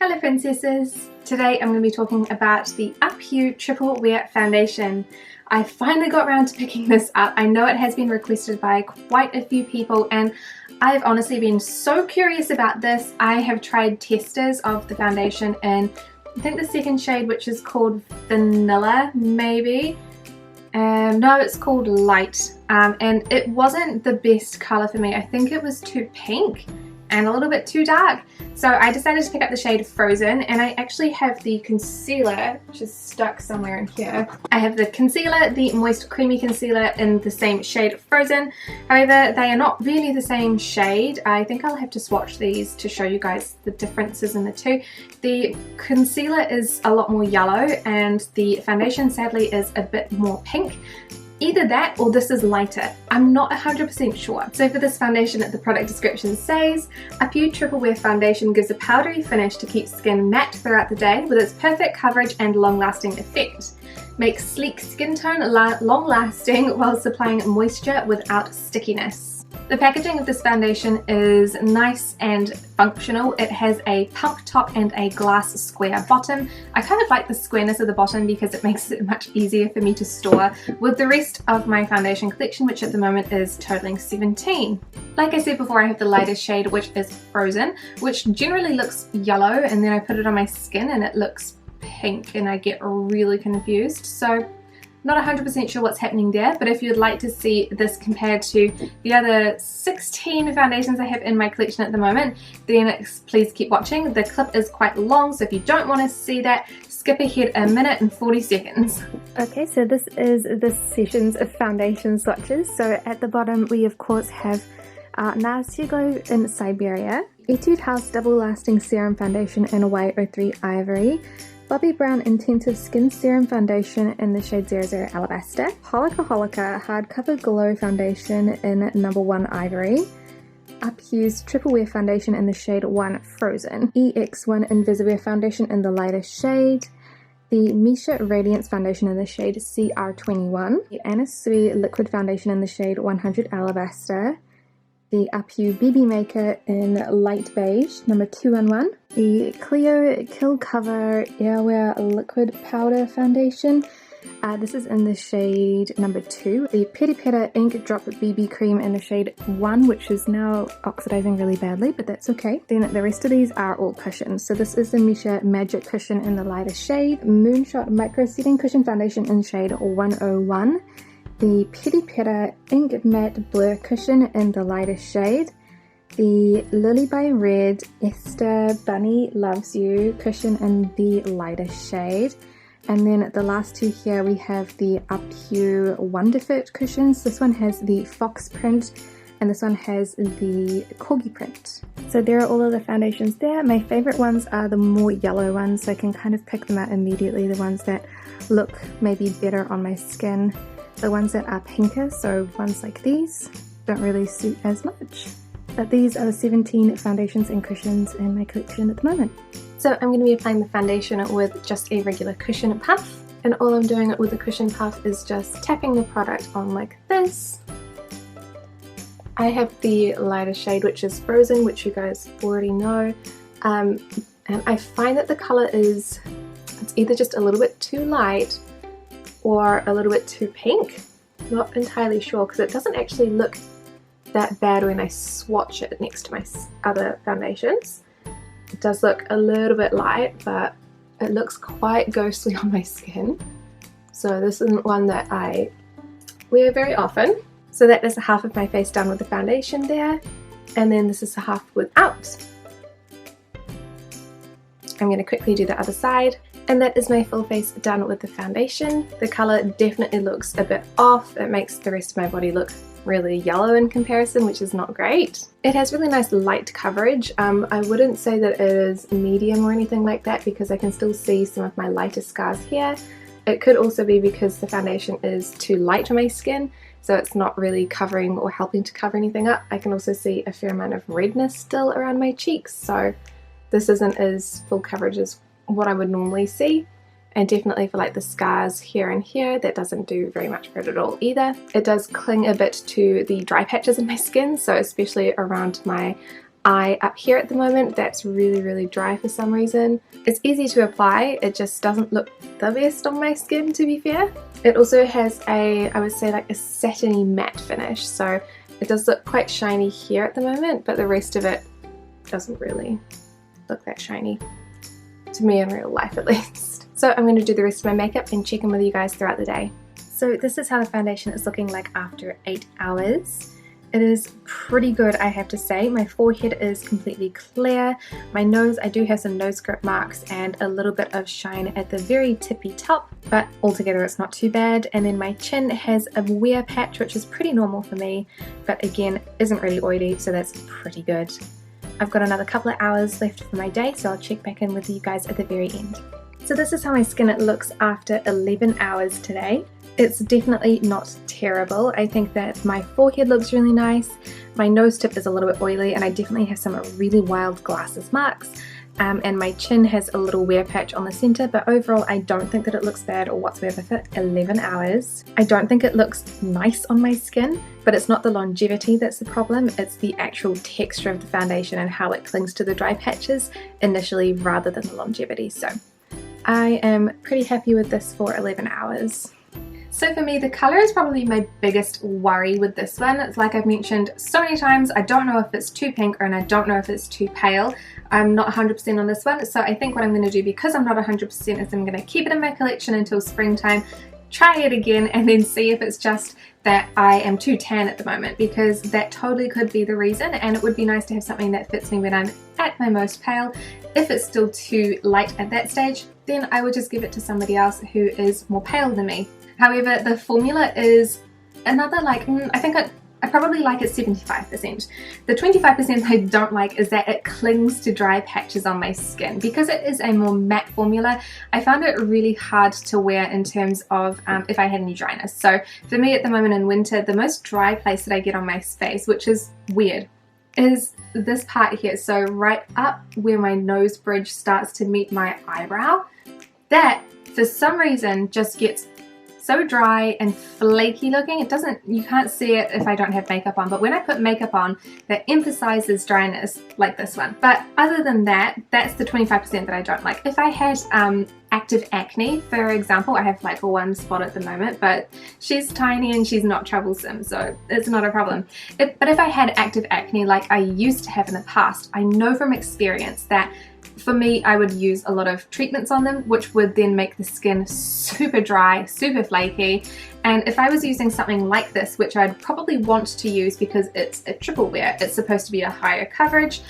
Hello princesses! Today I'm going to be talking about the Pieu Triple Wear Foundation. I finally got around to picking this up. I know it has been requested by quite a few people and I've honestly been so curious about this. I have tried testers of the foundation in I think the second shade, which is called Vanilla maybe. No, it's called Light, and it wasn't the best colour for me. I think it was too pink and a little bit too dark. So I decided to pick up the shade Frozen, and I actually have the concealer, which is stuck somewhere in here. I have the concealer, the Moist Creamy Concealer in the same shade Frozen. However, they are not really the same shade. I think I'll have to swatch these to show you guys the differences in the two. The concealer is a lot more yellow and the foundation sadly is a bit more pink. Either that or this is lighter. I'm not 100% sure. So for this foundation, the product description says, a Pieu Triple Wear Foundation gives a powdery finish to keep skin matte throughout the day with its perfect coverage and long-lasting effect. Makes sleek skin tone long-lasting while supplying moisture without stickiness. The packaging of this foundation is nice and functional. It has a pump top and a glass square bottom. I kind of like the squareness of the bottom because it makes it much easier for me to store with the rest of my foundation collection, which at the moment is totaling 17. Like I said before, I have the lightest shade, which is Frozen, which generally looks yellow, and then I put it on my skin and it looks pink and I get really confused. So not 100% sure what's happening there, but if you'd like to see this compared to the other 16 foundations I have in my collection at the moment, then please keep watching. The clip is quite long, so if you don't want to see that, skip ahead a minute and 40 seconds. Okay, so this is this session's foundation swatches. So at the bottom we of course have NARS Hugo in Siberia, Etude House Double Lasting Serum Foundation in Y03 Ivory, Bobbi Brown Intensive Skin Serum Foundation in the shade 00 Alabaster, Holika Hardcover Glow Foundation in number 1 Ivory, Pieu's Triple Wear Foundation in the shade 1 Frozen, EX1 Invisiwear Foundation in the lightest shade, the Misha Radiance Foundation in the shade CR21, the Anna Sui Liquid Foundation in the shade 100 Alabaster, the Pieu BB Maker in light beige, number 211, the Clio Kill Cover Airwear Liquid Powder Foundation, this is in the shade number 2, the Peri Ink Drop BB Cream in the shade 1, which is now oxidizing really badly, but that's okay. Then the rest of these are all cushions. So this is the Misha Magic Cushion in the lightest shade, Moonshot Micro Setting Cushion Foundation in shade 101, the Peri Ink Matte Blur Cushion in the lightest shade, the Lily by Red Esther Bunny Loves You Cushion in the lightest shade, and then the last two here we have the Pieu Wonderfit cushions. This one has the fox print and this one has the corgi print. So there are all of the foundations there. My favorite ones are the more yellow ones, so I can kind of pick them out immediately, the ones that look maybe better on my skin. The ones that are pinker, so ones like these, don't really suit as much. But these are the 17 foundations and cushions in my collection at the moment. So I'm going to be applying the foundation with just a regular cushion puff. And all I'm doing with the cushion puff is just tapping the product on like this. I have the lighter shade, which is Frozen, which you guys already know. And I find that the colour it's either just a little bit too light or a little bit too pink. Not entirely sure because it doesn't actually look that bad when I swatch it next to my other foundations. It does look a little bit light, but it looks quite ghostly on my skin. So this isn't one that I wear very often. So that is half of my face done with the foundation there, and then this is the half without. I'm going to quickly do the other side. And that is my full face done with the foundation. The colour definitely looks a bit off. It makes the rest of my body look really yellow in comparison, which is not great. It has really nice light coverage. I wouldn't say that it is medium or anything like that because I can still see some of my lighter scars here. It could also be because the foundation is too light on my skin, so it's not really covering or helping to cover anything up. I can also see a fair amount of redness still around my cheeks, so this isn't as full coverage as what I would normally see. And definitely for like the scars here and here, that doesn't do very much for it at all either. It does cling a bit to the dry patches in my skin, so especially around my eye up here at the moment that's really dry for some reason. It's easy to apply, it just doesn't look the best on my skin, to be fair. It also has a, I would say, like a satiny matte finish, so it does look quite shiny here at the moment, but the rest of it doesn't really look that shiny, to me in real life at least. So I'm going to do the rest of my makeup and check in with you guys throughout the day. So this is how the foundation is looking like after 8 hours. It is pretty good, I have to say. My forehead is completely clear. My nose, I do have some nose script marks and a little bit of shine at the very tippy top, but altogether it's not too bad. And then my chin has a wear patch, which is pretty normal for me, but again, isn't really oily, so that's pretty good. I've got another couple of hours left for my day, so I'll check back in with you guys at the very end. So this is how my skin looks after 11 hours today. It's definitely not terrible. I think that my forehead looks really nice, my nose tip is a little bit oily, and I definitely have some really wild glasses marks, and my chin has a little wear patch on the center, but overall I don't think that it looks bad or whatsoever for 11 hours. I don't think it looks nice on my skin, but it's not the longevity that's the problem, it's the actual texture of the foundation and how it clings to the dry patches initially rather than the longevity. So I am pretty happy with this for 11 hours. So for me, the colour is probably my biggest worry with this one. It's like I've mentioned so many times, I don't know if it's too pink and I don't know if it's too pale. I'm not 100% on this one, so I think what I'm going to do, because I'm not 100%, is I'm going to keep it in my collection until springtime, try it again, and then see if it's just that I am too tan at the moment, because that totally could be the reason, and it would be nice to have something that fits me when I'm at my most pale. If it's still too light at that stage, then I would just give it to somebody else who is more pale than me. However, the formula is another, like, I think I probably like it 75%. The 25% I don't like is that it clings to dry patches on my skin. Because it is a more matte formula, I found it really hard to wear in terms of if I had any dryness. So for me at the moment in winter, the most dry place that I get on my face, which is weird, is this part here. So right up where my nose bridge starts to meet my eyebrow, that for some reason just gets so dry and flaky looking. It doesn't, you can't see it if I don't have makeup on, but when I put makeup on, that emphasizes dryness like this one. But other than that, that's the 25% that I don't like. If I had active acne, for example, I have like one spot at the moment, but she's tiny and she's not troublesome, so it's not a problem. But if I had active acne like I used to have in the past, I know from experience that for me, I would use a lot of treatments on them, which would then make the skin super dry, super flaky. And if I was using something like this, which I'd probably want to use because it's a triple wear, it's supposed to be a higher coverage,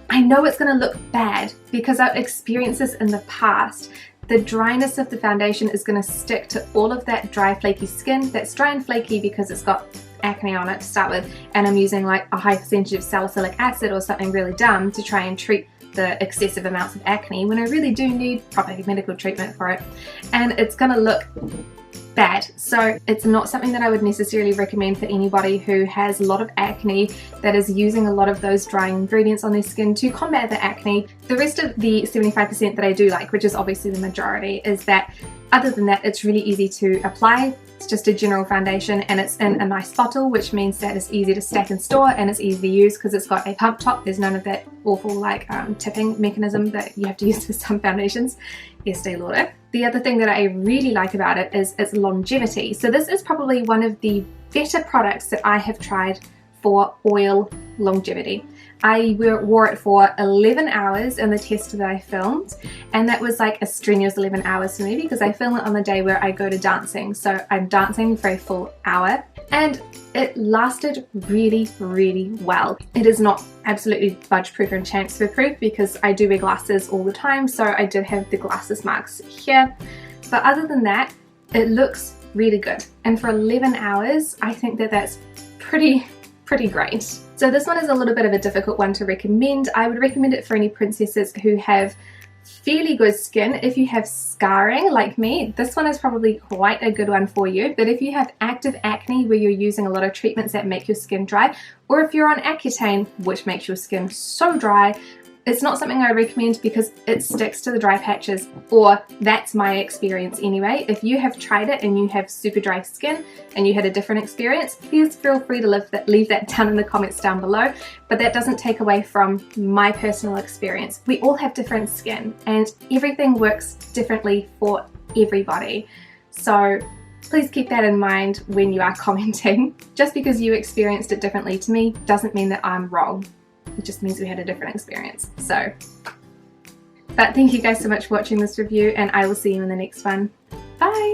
I know it's going to look bad because I've experienced this in the past. The dryness of the foundation is going to stick to all of that dry, flaky skin that's dry and flaky because it's got acne on it to start with, and I'm using like a high percentage of salicylic acid or something really dumb to try and treat the excessive amounts of acne when I really do need proper medical treatment for it, and it's gonna look bad. So it's not something that I would necessarily recommend for anybody who has a lot of acne that is using a lot of those drying ingredients on their skin to combat the acne. The rest of the 75% that I do like, which is obviously the majority, is that other than that, it's really easy to apply. It's just a general foundation and it's in a nice bottle, which means that it's easy to stack and store and it's easy to use because it's got a pump top. There's none of that awful like tipping mechanism that you have to use for some foundations. Estee Lauder. The other thing that I really like about it is its longevity. So this is probably one of the better products that I have tried for oil longevity. I wore it for 11 hours in the test that I filmed, and that was like a strenuous 11 hours for me because I film it on the day where I go to dancing. So I'm dancing for a full hour and it lasted really, really well. It is not absolutely budge proof and transfer proof because I do wear glasses all the time, so I did have the glasses marks here. But other than that, it looks really good. And for 11 hours, I think that that's pretty great. So this one is a little bit of a difficult one to recommend. I would recommend it for any princesses who have fairly good skin. If you have scarring like me, this one is probably quite a good one for you. But if you have active acne where you're using a lot of treatments that make your skin dry, or if you're on Accutane, which makes your skin so dry, It's not something I recommend because it sticks to the dry patches, or that's my experience anyway. If you have tried it and you have super dry skin and you had a different experience, please feel free to leave that down in the comments down below, but that doesn't take away from my personal experience. We all have different skin and everything works differently for everybody. So please keep that in mind when you are commenting. Just because you experienced it differently to me doesn't mean that I'm wrong. It just means we had a different experience. So, but thank you guys so much for watching this review, and I will see you in the next one. Bye!